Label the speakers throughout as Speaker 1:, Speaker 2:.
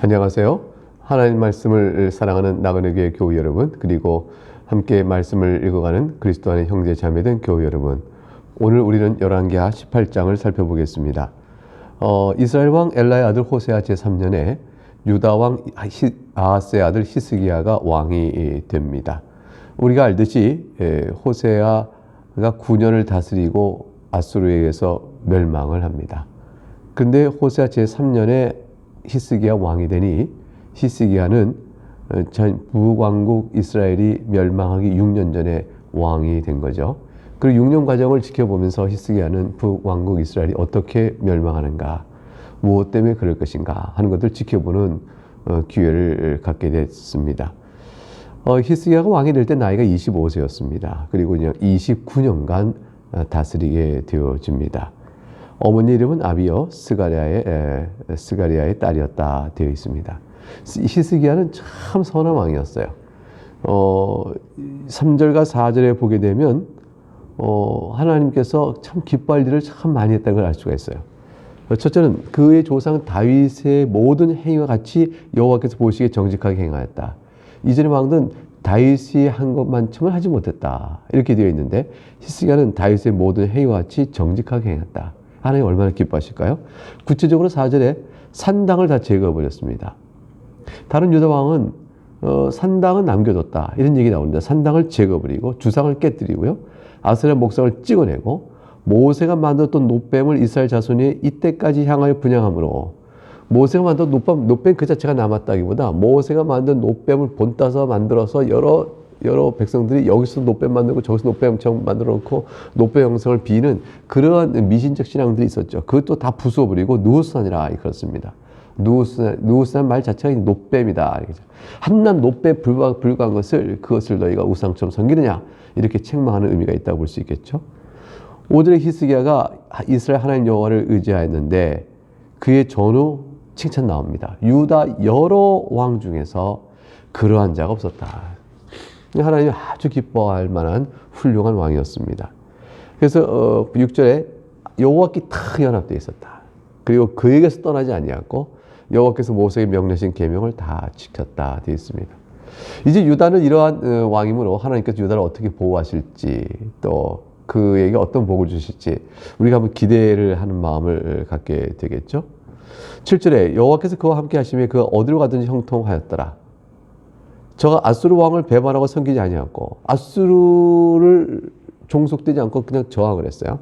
Speaker 1: 안녕하세요. 하나님 말씀을 사랑하는 나그네 교회 교우 여러분, 그리고 함께 말씀을 읽어가는 그리스도 안의 형제 자매된 교우 여러분, 오늘 우리는 열왕기하 18장을 살펴보겠습니다. 이스라엘 왕 엘라의 아들 호세아 제3년에 유다 왕 아하스의 아들 히스기야가 왕이 됩니다. 우리가 알듯이 호세아가 9년을 다스리고 아수르에게서 멸망을 합니다. 근데 호세아 제3년에 히스기야 왕이 되니 히스기야는 북왕국 이스라엘이 멸망하기 6년 전에 왕이 된 거죠. 그리고 6년 과정을 지켜보면서 히스기야는 북왕국 이스라엘이 어떻게 멸망하는가, 무엇 때문에 그럴 것인가 하는 것들을 지켜보는 기회를 갖게 됐습니다. 히스기야가 왕이 될 때 나이가 25세였습니다. 그리고 29년간 다스리게 되어집니다. 어머니 이름은 아비여 스가리아의 딸이었다 되어 있습니다. 히스기야는 참 선한 왕이었어요. 3절과 4절에 보게 되면 하나님께서 참 기뻐할 일을 참 많이 했다는 걸 알 수가 있어요. 첫째는 그의 조상 다윗의 모든 행위와 같이 여호와께서 보시기에 정직하게 행하였다. 이전의 왕들은 다윗이 한 것만큼은 하지 못했다 이렇게 되어 있는데, 히스기야는 다윗의 모든 행위와 같이 정직하게 행했다. 하나님 얼마나 기뻐하실까요? 구체적으로 4절에 산당을 다 제거해버렸습니다. 다른 유다 왕은 산당은 남겨뒀다 이런 얘기 나오는데, 산당을 제거해버리고 주상을 깨뜨리고요, 아세라 목상을 찍어내고 모세가 만들었던 노뱀을 이스라엘 자손이 이때까지 향하여 분향함으로, 모세가 만든 노뱀 그 자체가 남았다기보다 모세가 만든 노뱀을 본따서 만들어서 여러 백성들이 여기서 노뱀 만들고 저기서 노뱀 만들어 놓고 노뱀 형성을 비는 그러한 미신적 신앙들이 있었죠. 그것도 다 부숴버리고 누우스산이라 그렇습니다. 누우스산 말 자체가 노뱀이다. 한낱 노뱀 불과한 그것을 너희가 우상처럼 섬기느냐, 이렇게 책망하는 의미가 있다고 볼 수 있겠죠. 5절에 히스기야가 이스라엘 하나님 여호와를 의지하였는데 그의 전후 칭찬 나옵니다. 유다 여러 왕 중에서 그러한 자가 없었다. 하나님이 아주 기뻐할 만한 훌륭한 왕이었습니다. 그래서 6절에 여호와께 탁 연합되어 있었다. 그리고 그에게서 떠나지 아니하고 여호와께서 모세에게 명령하신 계명을 다 지켰다 되어 있습니다. 이제 유다는 이러한 왕이므로 하나님께서 유다를 어떻게 보호하실지, 또 그에게 어떤 복을 주실지 우리가 한번 기대를 하는 마음을 갖게 되겠죠. 7절에 여호와께서 그와 함께 하시며 그가 어디로 가든지 형통하였더라. 저가 아수르 왕을 배반하고 섬기지 아니하고 아수르를 종속되지 않고 그냥 저항을 했어요.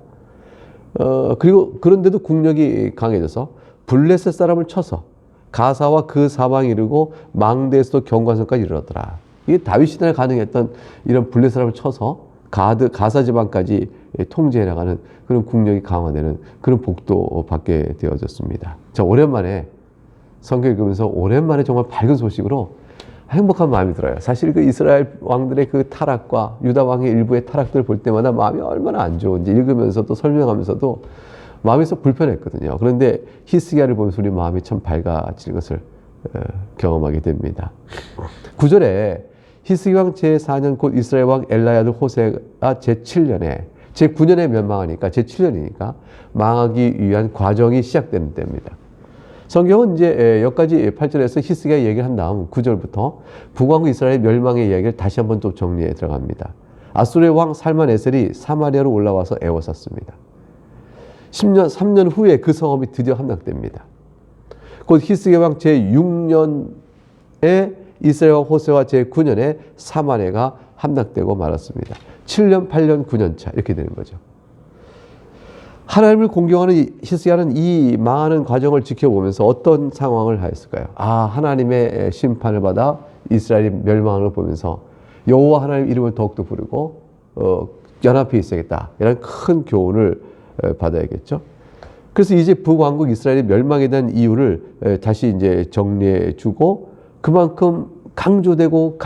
Speaker 1: 그리고 그런데도 국력이 강해져서 블레셋 사람을 쳐서 가사와 그 사방에 이르고 망대에서도 경관선까지 이르렀더라. 이게 다윗 시대에 가능했던 이런 블레셋 사람을 쳐서 가사 지방까지 통제해 나가는 그런 국력이 강화되는 그런 복도 받게 되어졌습니다. 자, 오랜만에 성경 읽으면서 오랜만에 정말 밝은 소식으로 행복한 마음이 들어요. 사실 그 이스라엘 왕들의 그 타락과 유다 왕의 일부의 타락들을 볼 때마다 마음이 얼마나 안 좋은지 읽으면서도 설명하면서도 마음이 서 불편했거든요. 그런데 히스기야를 보면서 우리 마음이 참 밝아지는 것을 경험하게 됩니다. 9절에 히스기야 왕 제4년 곧 이스라엘 왕 엘라의 아들 호세가 제7년에 제9년에 멸망하니까 제7년이니까 망하기 위한 과정이 시작되는 때입니다. 성경은 이제 여기까지 8절에서 히스기야 얘기를 한 다음 9절부터 북왕국 이스라엘 멸망의 이야기를 다시 한번 또 정리해 들어갑니다. 아수르의 왕 살만에셀이 사마리아로 올라와서 애워쌌습니다. 3년 후에 그 성읍이 드디어 함락됩니다. 곧 히스기야 왕 제6년에 이스라엘 왕 호세와 제9년에 사마리아가 함락되고 말았습니다. 7년, 8년, 9년 차 이렇게 되는 거죠. 하나님을 공경하는 히스기야는 이 망하는 과정을 지켜보면서 어떤 상황을 하였을까요? 하나님의 심판을 받아 이스라엘이 멸망하는 걸 보면서 여호와 하나님 이름을 더욱더 부르고 연합해 있어야겠다, 이런 큰 교훈을 받아야겠죠. 그래서 이제 북왕국 이스라엘이 멸망에 대한 이유를 다시 이제 정리해 주고, 그만큼 강조되고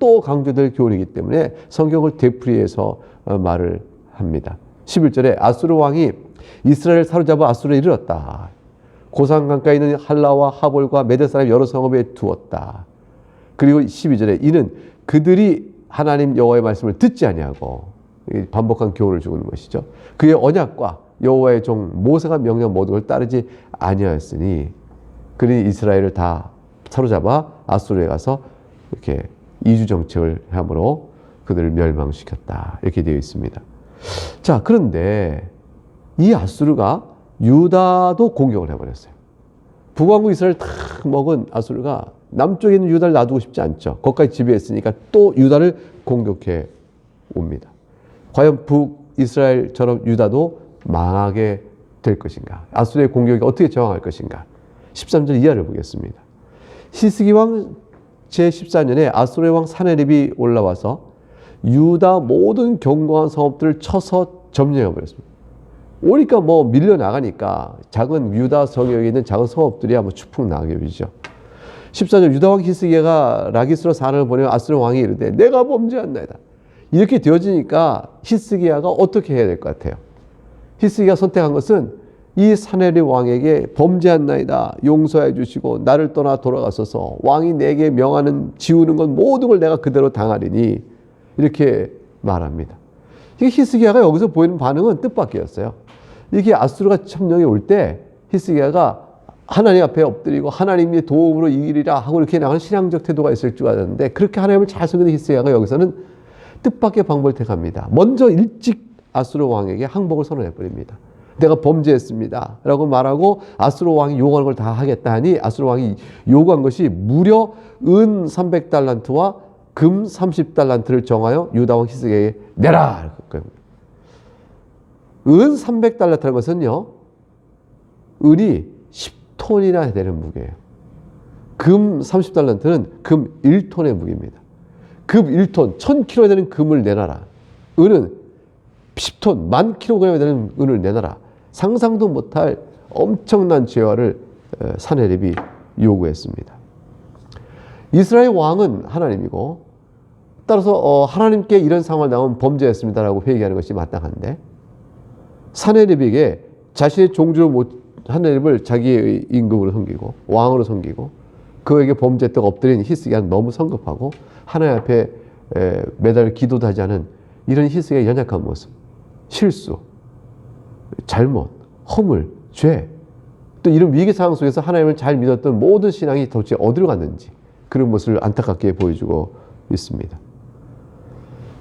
Speaker 1: 또 강조될 교훈이기 때문에 성경을 되풀이해서 말을 합니다. 11절에 아수르 왕이 이스라엘을 사로잡아 아수르에 이르렀다. 고산강가에 있는 할라와 하볼과 메대 사람 여러 성읍에 두었다. 그리고 12절에 이는 그들이 하나님 여호와의 말씀을 듣지 아니하고, 반복한 교훈을 주는 것이죠. 그의 언약과 여호와의 종 모세가 명령 모든 걸 따르지 아니하였으니 그들이 이스라엘을 다 사로잡아 아수르에 가서 이렇게 이주 정책을 함으로 그들을 멸망시켰다. 이렇게 되어 있습니다. 자, 그런데 이 아수르가 유다도 공격을 해버렸어요. 북왕국 이스라엘 다 먹은 아수르가 남쪽에 있는 유다를 놔두고 싶지 않죠. 거기까지 지배했으니까 또 유다를 공격해 옵니다. 과연 북이스라엘처럼 유다도 망하게 될 것인가? 아수르의 공격이 어떻게 저항할 것인가? 13절 이하를 보겠습니다. 히스기 왕 제14년에 아수르의 왕 사네립이 올라와서 유다 모든 견고한 성읍들을 쳐서 점령해버렸습니다. 오니까 뭐 밀려나가니까 작은 유다 성역에 있는 작은 성읍들이 아마 추풍 낙엽이죠. 14절 유다 왕 히스기야가 라기스로 사람을 보내어 아수르 왕이 이르되 내가 범죄한나이다. 이렇게 되어지니까 히스기야가 어떻게 해야 될 것 같아요? 히스기야가 선택한 것은 이 사네립 왕에게 범죄한나이다. 용서해 주시고 나를 떠나 돌아가소서. 왕이 내게 명하는 지우는 건 모든 걸 내가 그대로 당하리니 이렇게 말합니다. 히스기야가 여기서 보이는 반응은 뜻밖이었어요. 이게 아수르가 점령에 올 때 히스기야가 하나님 앞에 엎드리고 하나님의 도움으로 이기리라 하고 이렇게 나가는 신앙적 태도가 있을 줄 알았는데 그렇게 하나님을 잘 섬기는 히스기야가 여기서는 뜻밖의 방법을 택합니다. 먼저 일찍 아수르 왕에게 항복을 선언해 버립니다. 내가 범죄했습니다 라고 말하고 아수르 왕이 요구하는 걸 다 하겠다 하니 아수르 왕이 요구한 것이 무려 은 300달란트와 금 30달란트를 정하여 유다 왕 히스기야에게 내라. 은 300달란트라는 것은요, 은이 10톤이나 되는 무게예요. 금 30달란트는 금 1톤의 무게입니다. 금 1톤, 1000kg 되는 금을 내놔라. 은은 10톤, 10,000kg 되는 은을 내놔라. 상상도 못할 엄청난 죄화를 사네립이 요구했습니다. 이스라엘 왕은 하나님이고 따라서 하나님께 이런 상황을 당하면 범죄했습니다라고 회개하는 것이 마땅한데 사네립에게 자신의 종주를 하나님을 자기의 임금으로 섬기고 왕으로 섬기고 그에게 범죄했다고 엎드린 히스기야는 너무 성급하고 하나님 앞에 매달 기도도 하지 않은 이런 히스기야의 연약한 모습, 실수, 잘못, 허물, 죄, 또 이런 위기 상황 속에서 하나님을 잘 믿었던 모든 신앙이 도대체 어디로 갔는지 그런 모습을 안타깝게 보여주고 있습니다.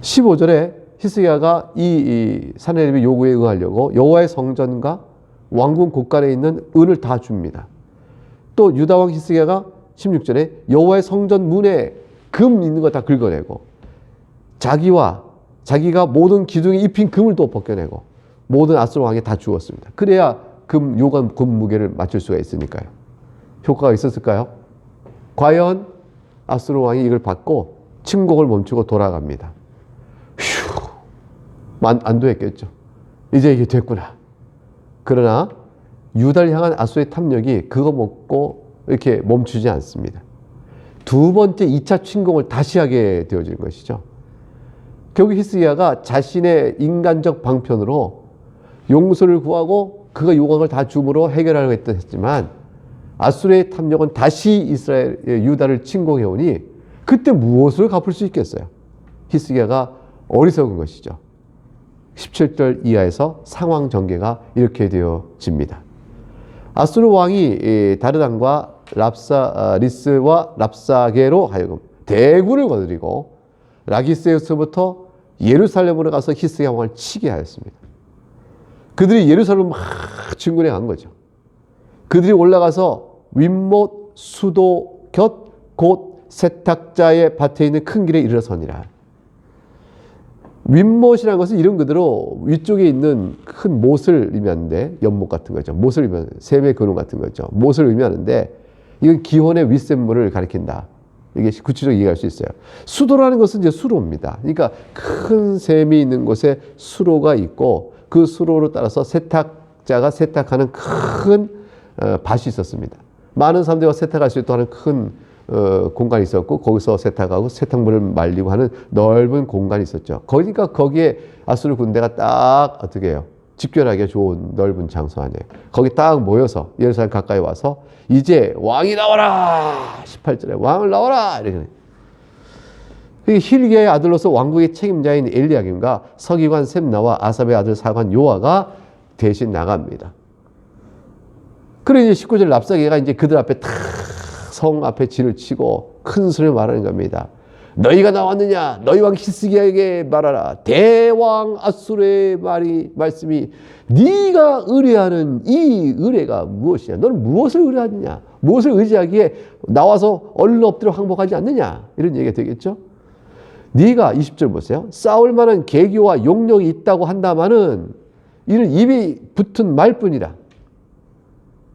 Speaker 1: 15절에 히스기야가 이 사네립의 요구에 응하려고 여호와의 성전과 왕궁 곳간에 있는 은을 다 줍니다. 또 유다 왕 히스기야가 16절에 여호와의 성전 문에 금 있는 거 다 긁어내고 자기가 모든 기둥에 입힌 금을 또 벗겨내고 모든 아수르 왕에 다 주었습니다. 그래야 요구한 금 무게를 맞출 수가 있으니까요. 효과가 있었을까요? 과연 아수르 왕이 이걸 받고 침공을 멈추고 돌아갑니다. 휴, 안도했겠죠. 이제 이게 됐구나. 그러나 유다를 향한 아수르의 탐욕이 그거 먹고 이렇게 멈추지 않습니다. 두 번째 2차 침공을 다시 하게 되어지는 것이죠. 결국 히스기야가 자신의 인간적 방편으로 용서를 구하고 그가 요구한 걸 다 줌으로 해결하려고 했지만 아수르의 탐욕은 다시 유다를 침공해 오니 그때 무엇을 갚을 수 있겠어요? 히스기야가 어리석은 것이죠. 17절 이하에서 상황 전개가 이렇게 되어집니다. 아수르 왕이 다르단과 리스와 랍사게로 하여금 대군을 거느리고 라기스에서부터 예루살렘으로 가서 히스기야 왕을 치게 하였습니다. 그들이 예루살렘을 막 진군해 간 거죠. 그들이 올라가서 윗못 수도 곁 곧 세탁자의 밭에 있는 큰 길에 이르러서니라. 윗못이라는 것은 이름 그대로 위쪽에 있는 큰 못을 의미하는데 연못 같은 거죠. 못을 의미하는 셈의 근원 같은 거죠. 못을 의미하는데 이건 기혼의 윗샘물을 가리킨다. 이게 구체적으로 이해할 수 있어요. 수도라는 것은 이제 수로입니다. 그러니까 큰 샘이 있는 곳에 수로가 있고 그 수로를 따라서 세탁자가 세탁하는 큰 밭이 있었습니다. 많은 사람들과 세탁할 수 있도록 하는 큰 공간이 있었고 거기서 세탁하고 세탁물을 말리고 하는 넓은 공간이 있었죠. 그러니까 거기에 아수르 군대가 딱 어떻게 해요? 집결하기 좋은 넓은 장소 안에 거기 딱 모여서 예루살렘 가까이 와서 이제 왕이 나와라! 18절에 왕을 나와라! 이렇게. 힐기야의 아들로서 왕국의 책임자인 엘리야김과 서기관 셈나와 아삽의 아들 사관 요아가 대신 나갑니다. 그래 이제 19절 랍사게가 이제 그들 앞에 탁 성 앞에 진을 치고 큰 소리로 말하는 겁니다. 너희가 나왔느냐? 너희 왕 히스기야에게 말하라. 대왕 아수르의 말씀이 네가 의뢰하는 이 의뢰가 무엇이냐? 너는 무엇을 의뢰하느냐? 무엇을 의지하기에 나와서 얼른 엎드려 항복하지 않느냐? 이런 얘기가 되겠죠. 네가 20절 보세요. 싸울 만한 계기와 용력이 있다고 한다마는 이는 입이 붙은 말뿐이라.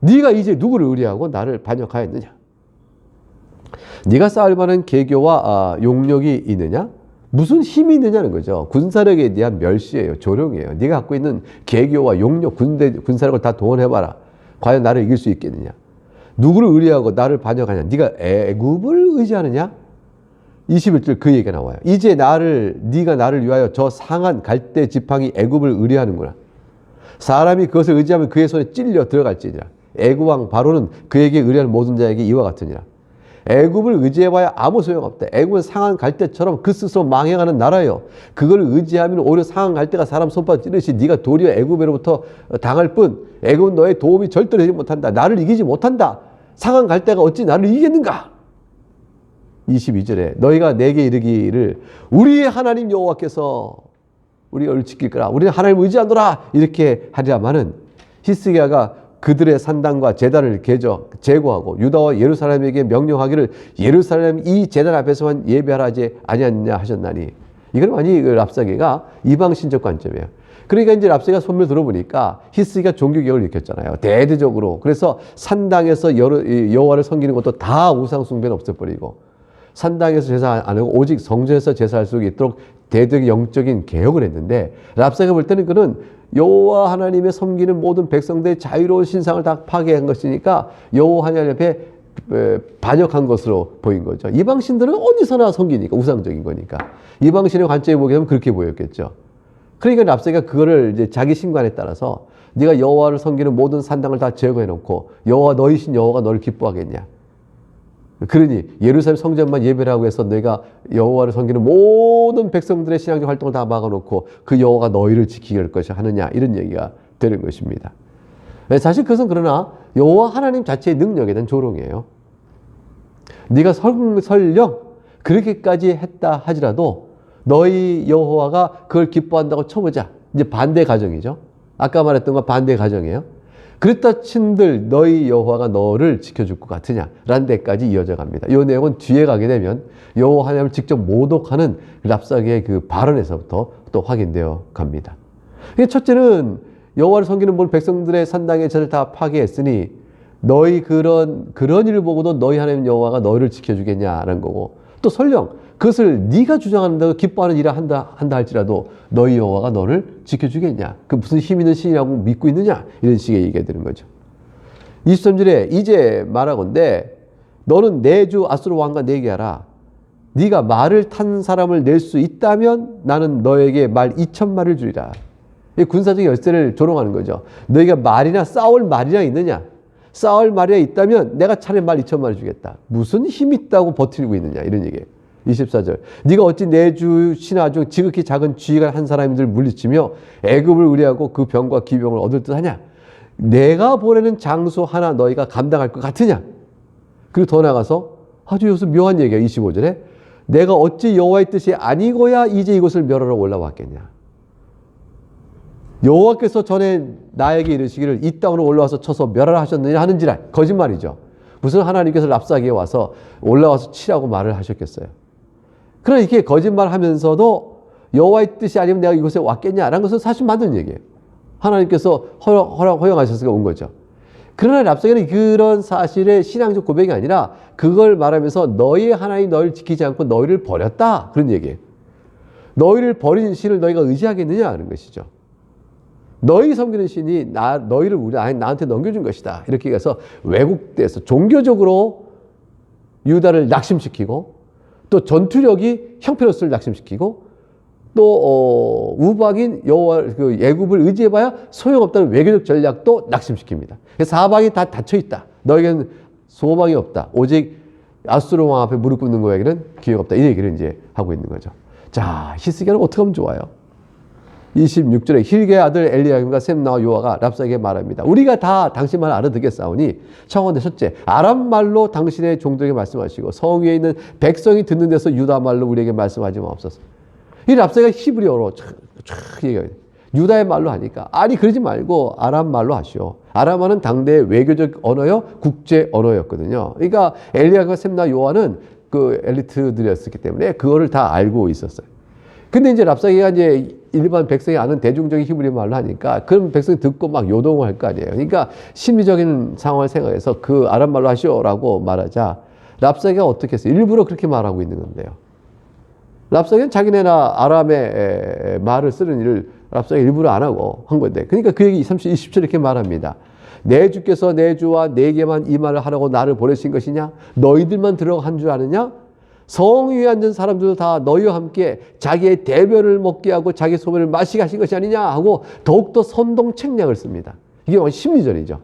Speaker 1: 네가 이제 누구를 의뢰하고 나를 반역하였느냐? 네가 싸울 만한 계교와 용력이 있느냐? 무슨 힘이 있느냐는 거죠. 군사력에 대한 멸시예요. 조롱이에요. 네가 갖고 있는 계교와 용력, 군사력을 다 동원해봐라. 과연 나를 이길 수 있겠느냐? 누구를 의뢰하고 나를 반역하냐? 네가 애굽을 의지하느냐? 21절 그 얘기가 나와요. 이제 네가 나를 위하여 저 상한 갈대 지팡이 애굽을 의뢰하는구나. 사람이 그것을 의지하면 그의 손에 찔려 들어갈지니라. 애굽 왕 바로는 그에게 의뢰하는 모든 자에게 이와 같으니라. 애굽을 의지해봐야 아무 소용없다. 애굽은 상한 갈대처럼 그 스스로 망해가는 나라요. 그걸 의지하면 오히려 상한 갈대가 사람 손바닥 찌르시 네가 도리어 애굽으로부터 당할 뿐 애굽은 너의 도움이 절대로 되지 못한다. 나를 이기지 못한다. 상한 갈대가 어찌 나를 이기겠는가? 22절에 너희가 내게 이르기를 우리의 하나님 여호와께서 우리가 을 지킬 거라. 우리는 하나님을 의지하노라. 이렇게 하리라마는 히스기야가 그들의 산당과 제단을 제거하고 유다와 예루살렘에게 명령하기를 예루살렘 이 제단 앞에서만 예배하라 하지 아니하느냐 하셨나니. 이건 많이 랍사게가 이방 신적 관점이에요. 그러니까 이제 랍사게가 손을 들어보니까 히스기야가 종교개혁을 일으켰잖아요. 대대적으로. 그래서 산당에서 여호와를 섬기는 것도 다 우상 숭배는 없애버리고 산당에서 제사 안 하고 오직 성전에서 제사할 수 있도록 대대적 영적인 개혁을 했는데 랍사게가 볼 때는 그는 여호와 하나님의 섬기는 모든 백성들의 자유로운 신상을 다 파괴한 것이니까 여호와 하나님 앞에 반역한 것으로 보인 거죠. 이방신들은 어디서나 섬기니까 우상적인 거니까 이방신의 관점에 보게 되면 그렇게 보였겠죠. 그러니까 랍사게가 그거를 이제 자기 신관에 따라서 네가 여호와를 섬기는 모든 산당을 다 제거해 놓고 여호와 너희신 여호와가 너를 기뻐하겠냐? 그러니 예루살렘 성전만 예배라고 해서 내가 여호와를 섬기는 모든 백성들의 신앙적 활동을 다 막아놓고 그 여호와가 너희를 지키게 할 것이 하느냐 이런 얘기가 되는 것입니다. 사실 그것은 그러나 여호와 하나님 자체의 능력에 대한 조롱이에요. 네가 설령 그렇게까지 했다 하지라도 너희 여호와가 그걸 기뻐한다고 쳐보자. 이제 반대 가정이죠. 아까 말했던 건 반대 가정이에요. 그랬다 친들 너희 여호와가 너를 지켜줄 것 같으냐 라는 데까지 이어져 갑니다. 이 내용은 뒤에 가게 되면 여호와 하나님을 직접 모독하는 랍사게의 그 발언에서부터 또 확인되어 갑니다. 첫째는 여호와를 섬기는 모든 백성들의 산당의 절을 다 파괴했으니 너희 그런 일을 보고도 너희 하나님 여호와가 너희를 지켜주겠냐라는 거고 또 설령 그것을 네가 주장하는데도 기뻐하는 일을 한다 할지라도 너희 여호와가 너를 지켜주겠냐? 그 무슨 힘 있는 신이라고 믿고 있느냐? 이런 식의 얘기가 되는 거죠. 23절에 이제 말하건대 너는 내 주 아수르 왕과 내기하라. 네가 말을 탄 사람을 낼 수 있다면 나는 너에게 말 2,000마리를 주리라. 군사적 열쇠를 조롱하는 거죠. 너희가 말이나 싸울 말이나 있느냐? 싸울 말이나 있다면 내가 차라리 말 2,000마리 주겠다. 무슨 힘 있다고 버티고 있느냐? 이런 얘기예요. 24절 네가 어찌 내 주 신하 중 지극히 작은 쥐가 한 사람들 물리치며 애굽을 의뢰하고 그 병과 기병을 얻을 듯 하냐? 내가 보내는 장수 하나 너희가 감당할 것 같으냐? 그리고 더 나가서 아주 여기서 묘한 얘기야. 25절에 내가 어찌 여호와의 뜻이 아니고야 이제 이곳을 멸하러 올라왔겠냐? 여호와께서 전에 나에게 이르시기를 이 땅으로 올라와서 쳐서 멸하라 하셨느냐 하는지라. 거짓말이죠. 무슨 하나님께서 랍사기에 와서 올라와서 치라고 말을 하셨겠어요. 그러나 이렇게 거짓말하면서도 여호와의 뜻이 아니면 내가 이곳에 왔겠냐라는 것은 사실 맞는 얘기예요. 하나님께서 허용하셔서 온 거죠. 그러나 랍사게는 그런 사실의 신앙적 고백이 아니라 그걸 말하면서 너희의 하나님 너희를 지키지 않고 너희를 버렸다 그런 얘기예요. 너희를 버린 신을 너희가 의지하겠느냐 하는 것이죠. 너희 섬기는 신이 너희를 나한테 넘겨준 것이다. 이렇게 해서 왜곡돼서 종교적으로 유다를 낙심시키고 또 전투력이 형편없음을 낙심시키고 또 우박인 여호와 그 애굽을 의지해봐야 소용없다는 외교적 전략도 낙심시킵니다. 사방이 다 닫혀있다. 너에게는 소망이 없다. 오직 아수르 왕 앞에 무릎 꿇는 거에게는 기회가 없다. 이 얘기를 이제 하고 있는 거죠. 자, 히스기야는 어떻게 하면 좋아요? 26절에 힐게의 아들 엘리야김과 셈나와 요아가 랍사에게 말합니다. 우리가 다 당신 말 알아듣겠사오니 청하건대 첫째 아람 말로 당신의 종들에게 말씀하시고 성 위에 있는 백성이 듣는 데서 유다 말로 우리에게 말씀하지 마옵소서. 이 랍사가 히브리어로 촥 얘기해요. 유다의 말로 하니까 아니 그러지 말고 아람 말로 하시오. 아람어는 당대의 외교적 언어요, 국제 언어였거든요. 그러니까 엘리야kim과 셈나 요아는 그 엘리트들이었기 때문에 그거를 다 알고 있었어요. 근데 이제 랍사기가 이제 일반 백성이 아는 대중적인 히브리 말로 하니까 그럼 백성이 듣고 막 요동을 할 거 아니에요. 그러니까 심리적인 상황을 생각해서 그 아람 말로 하시오라고 말하자 랍사기가 어떻게 했어요? 일부러 그렇게 말하고 있는 건데요. 랍사기는 자기네나 아람의 말을 쓰는 일을 랍사기가 일부러 안 하고 한 건데 그러니까 그 얘기 20절 이렇게 말합니다. 내 주께서 내 주와 내게만 이 말을 하라고 나를 보내신 것이냐? 너희들만 들어간 줄 아느냐? 성 위에 앉은 사람들도 다 너희와 함께 자기의 대변을 먹게 하고 자기 소변을 마시게 하신 것이 아니냐 하고 더욱더 선동 책략을 씁니다. 이게 심리전이죠.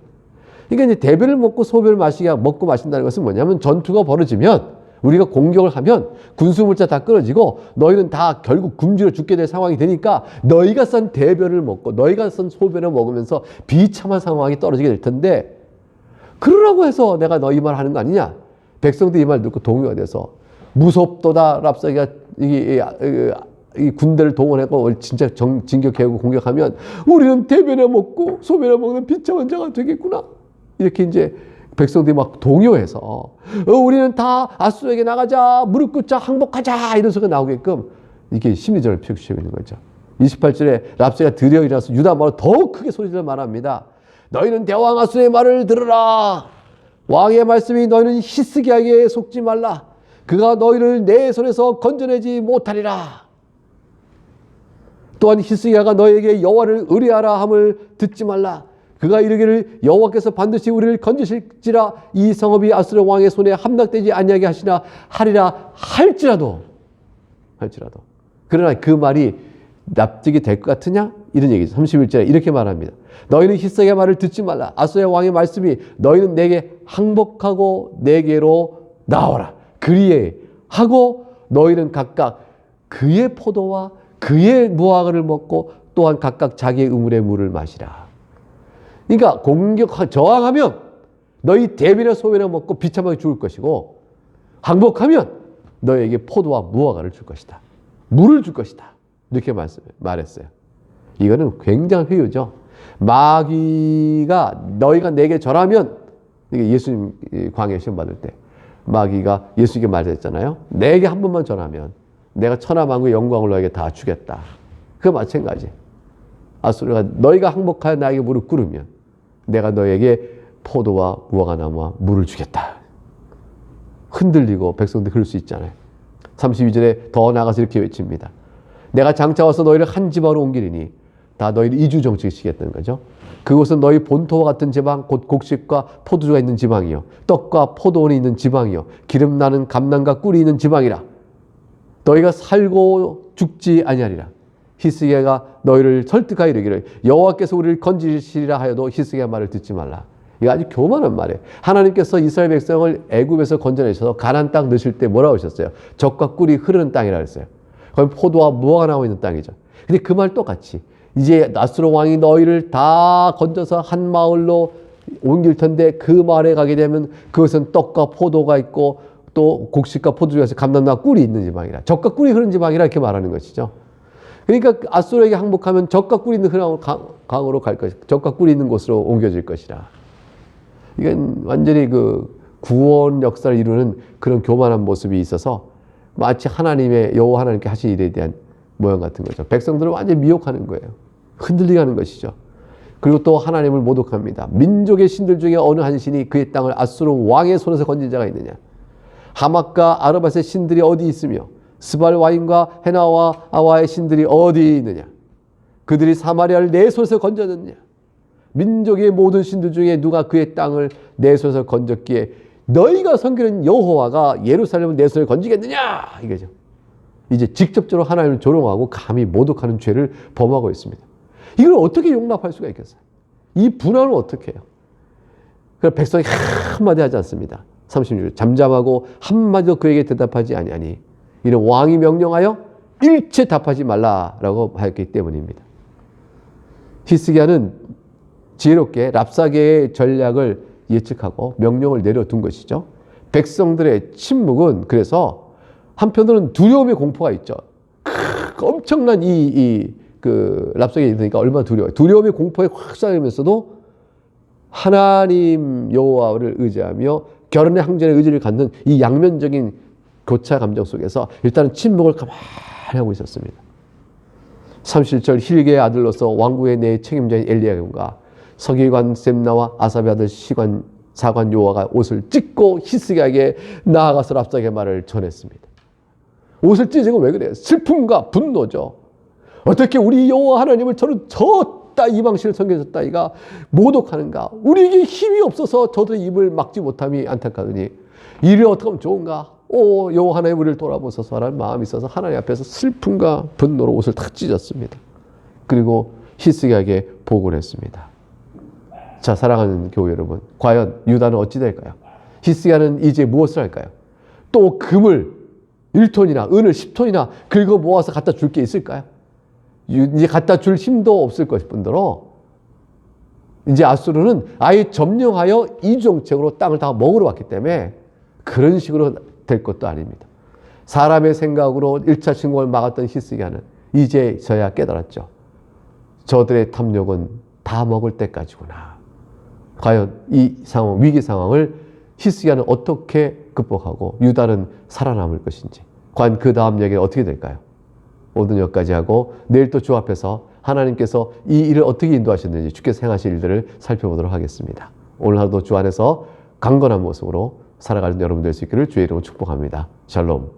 Speaker 1: 그러니까 이제 대변을 먹고 소변을 먹고 마신다는 것은 뭐냐면 전투가 벌어지면 우리가 공격을 하면 군수물자 다 끊어지고 너희는 다 결국 굶주려 죽게 될 상황이 되니까 너희가 싼 대변을 먹고 너희가 싼 소변을 먹으면서 비참한 상황이 떨어지게 될 텐데 그러라고 해서 내가 너희 말 하는 거 아니냐? 백성들이 이 말 듣고 동요가 돼서 무섭도다 랍사기가 이 군대를 동원하고 진짜 진격해오고 공격하면 우리는 대변을 먹고 소변을 먹는 비참한 자가 되겠구나. 이렇게 이제 백성들이 막 동요해서 우리는 다 아수르에게 나가자 무릎 꿇자 항복하자 이런 소리가 나오게끔 이렇게 심리전을 펼치고 있는 거죠. 28절에 랍사기가 들여 일어나서 유다 말로 더욱 크게 소리를 말합니다. 너희는 대왕 아수르의 말을 들으라. 왕의 말씀이 너희는 히스기야에게 속지 말라. 그가 너희를 내 손에서 건져내지 못하리라. 또한 히스기야가 너희에게 여호와를 의뢰하라 함을 듣지 말라. 그가 이르기를 여호와께서 반드시 우리를 건지실지라 이 성읍이 아수르 왕의 손에 함락되지 아니하게 하리라 할지라도 그러나 그 말이 납득이 될 것 같으냐? 이런 얘기죠. 31절에 이렇게 말합니다. 너희는 히스기야 말을 듣지 말라. 아수르 왕의 말씀이 너희는 내게 항복하고 내게로 나오라. 그리에 하고 너희는 각각 그의 포도와 그의 무화과를 먹고 또한 각각 자기의 우물의 물을 마시라. 그러니까 저항하면 너희 대변이나 소변이나 먹고 비참하게 죽을 것이고 항복하면 너희에게 포도와 무화과를 줄 것이다. 물을 줄 것이다. 이렇게 말했어요. 이거는 굉장한 회유죠. 마귀가 너희가 내게 절하면 이게 예수님 광야 시험 받을 때 마귀가 예수님께 말했잖아요. 내게 한 번만 전하면 내가 천하만국의 영광을 너에게 다 주겠다. 그거 마찬가지. 아수르가 너희가 항복하여 나에게 무릎 꿇으면 내가 너에게 포도와 무화과나무와 물을 주겠다. 흔들리고 백성들 그럴 수 있잖아요. 32절에 더 나가서 이렇게 외칩니다. 내가 장차 와서 너희를 한 지방으로 옮기리니 다 너희를 이주 정치시켰다는 거죠. 그곳은 너희 본토와 같은 지방, 곧 곡식과 포도주가 있는 지방이요, 떡과 포도원이 있는 지방이요, 기름 나는 감람과 꿀이 있는 지방이라. 너희가 살고 죽지 아니하리라. 히스기야가 너희를 설득하여 이르기를 여호와께서 우리를 건지시리라 하여도 히스기야 말을 듣지 말라. 이거 아주 교만한 말이에요. 하나님께서 이스라엘 백성을 애굽에서 건져내셔서 가나안 땅 넣으실 때 뭐라고 하셨어요? 젖과 꿀이 흐르는 땅이라 그랬어요. 거기 포도와 무화과가 나와 있는 땅이죠. 근데 그 말 똑같이 이제 아수르 왕이 너희를 다 건져서 한 마을로 옮길 텐데 그 마을에 가게 되면 그것은 떡과 포도가 있고 또 곡식과 포도주가 있어서 감람나무와 꿀이 있는 지방이라. 젖과 꿀이 흐르는 지방이라 이렇게 말하는 것이죠. 그러니까 아수르에게 항복하면 젖과 꿀이 있는 강으로 갈 것이다. 젖과 꿀이 있는 곳으로 옮겨질 것이라. 이건 완전히 그 구원 역사를 이루는 그런 교만한 모습이 있어서 마치 하나님의 여호와 하나님께 하신 일에 대한 모양 같은 거죠. 백성들을 완전히 미혹하는 거예요. 흔들리게 하는 것이죠. 그리고 또 하나님을 모독합니다. 민족의 신들 중에 어느 한 신이 그의 땅을 아수르 왕의 손에서 건진 자가 있느냐. 하맛과 아르밧의 신들이 어디 있으며 스발 와인과 헤나와 아와의 신들이 어디 있느냐. 그들이 사마리아를 내 손에서 건졌느냐. 민족의 모든 신들 중에 누가 그의 땅을 내 손에서 건졌기에 너희가 섬기는 여호와가 예루살렘을 내 손에 건지겠느냐 이거죠. 이제 직접적으로 하나님을 조롱하고 감히 모독하는 죄를 범하고 있습니다. 이걸 어떻게 용납할 수가 있겠어요? 이 분함을 어떻게 해요? 그래서 백성이 한마디 하지 않습니다. 36절 잠잠하고 한마디도 그에게 대답하지 아니하니 이는 왕이 명령하여 일체 답하지 말라라고 하였기 때문입니다. 히스기야는 지혜롭게 랍사게의 전략을 예측하고 명령을 내려둔 것이죠. 백성들의 침묵은 그래서 한편으로는 두려움의 공포가 있죠. 엄청난 그 랍사게에 있으니까 얼마나 두려워요. 두려움의 공포에 확 쌓이면서도 하나님 여호와를 의지하며 결혼의 항전의 의지를 갖는 이 양면적인 교차 감정 속에서 일단은 침묵을 가만히 하고 있었습니다. 37절 힐게의 아들로서 왕국의 내 책임자인 엘리야김과 서기관 셈나와 아삽의 아들 사관 요아가 옷을 찢고 히스기야에게 나아가서 랍사게의 말을 전했습니다. 옷을 찢은 건 왜 그래요? 슬픔과 분노죠. 어떻게 우리 여호와 하나님을 저는 저따 이방신을 섬겨졌다이가 모독하는가? 우리에게 힘이 없어서 저들의 입을 막지 못함이 안타까우니 이를 어떻게 하면 좋은가? 오 여호와 하나님 우리를 돌아보소서라는 마음이 있어서 하나님 앞에서 슬픔과 분노로 옷을 탁 찢었습니다. 그리고 히스기야에게 보고를 했습니다. 자, 사랑하는 교회 여러분, 과연 유다는 어찌 될까요? 히스기야는 이제 무엇을 할까요? 또 금을 1톤이나 은을 10톤이나 긁어 모아서 갖다 줄 게 있을까요? 이제 갖다 줄 힘도 없을 것일 뿐더러 이제 아수르는 아예 점령하여 이주정책으로 땅을 다 먹으러 왔기 때문에 그런 식으로 될 것도 아닙니다. 사람의 생각으로 1차 침공을 막았던 히스기야는 이제서야 깨달았죠. 저들의 탐욕은 다 먹을 때까지구나. 과연 이 상황, 위기 상황을 히스기야는 어떻게 극복하고 유다는 살아남을 것인지, 과연 그 다음 얘기는 어떻게 될까요? 오늘 여기까지 하고 내일 또 주 앞에서 하나님께서 이 일을 어떻게 인도하셨는지 주께서 행하실 일들을 살펴보도록 하겠습니다. 오늘 하루도 주 안에서 강건한 모습으로 살아가는 여러분 될 수 있기를 주의 이름으로 축복합니다. 샬롬.